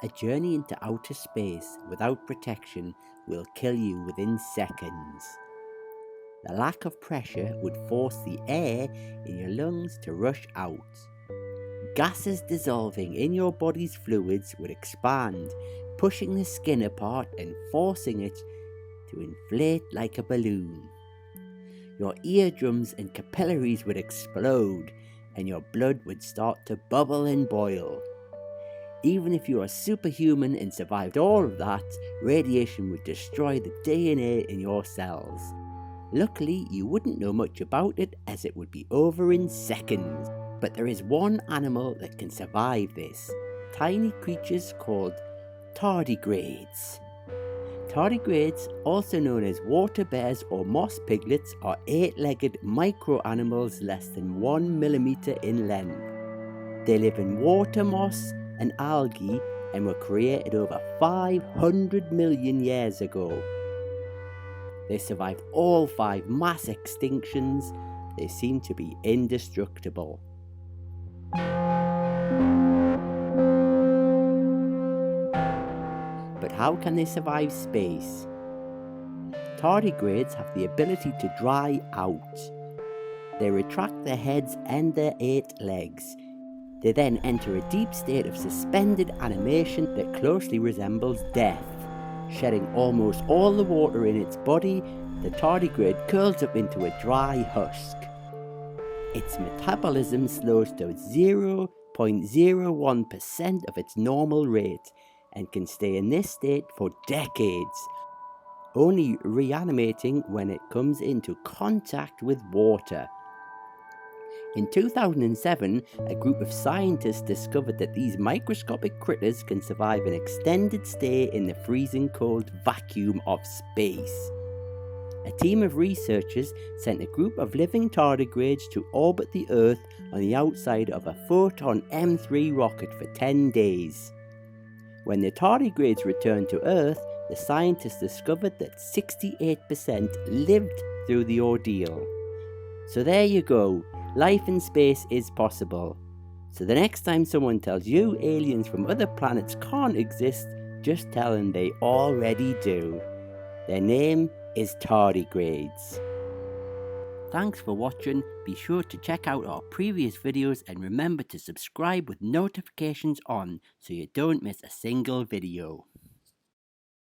A journey into outer space without protection will kill you within seconds. The lack of pressure would force the air in your lungs to rush out. Gases dissolving in your body's fluids would expand, pushing the skin apart and forcing it to inflate like a balloon. Your eardrums and capillaries would explode, and your blood would start to bubble and boil. Even if you are superhuman and survived all of that, radiation would destroy the DNA in your cells. Luckily, you wouldn't know much about it as it would be over in seconds. But there is one animal that can survive this. Tiny creatures called tardigrades. Tardigrades, also known as water bears or moss piglets, are 8-legged micro-animals less than 1 millimeter in length. They live in water moss and algae and were created over 500 million years ago. They survived all 5 mass extinctions. They seem to be indestructible. But how can they survive space? Tardigrades have the ability to dry out. They retract their heads and their 8 legs. They then enter a deep state of suspended animation that closely resembles death. Shedding almost all the water in its body, the tardigrade curls up into a dry husk. Its metabolism slows to 0.01% of its normal rate and can stay in this state for decades, only reanimating when it comes into contact with water. In 2007, a group of scientists discovered that these microscopic critters can survive an extended stay in the freezing cold vacuum of space. A team of researchers sent a group of living tardigrades to orbit the Earth on the outside of a Photon M3 rocket for 10 days. When the tardigrades returned to Earth, the scientists discovered that 68% lived through the ordeal. So there you go, life in space is possible. So the next time someone tells you aliens from other planets can't exist, just tell them they already do. Their name is tardigrades. Thanks for watching. Be sure to check out our previous videos and remember to subscribe with notifications on so you don't miss a single video.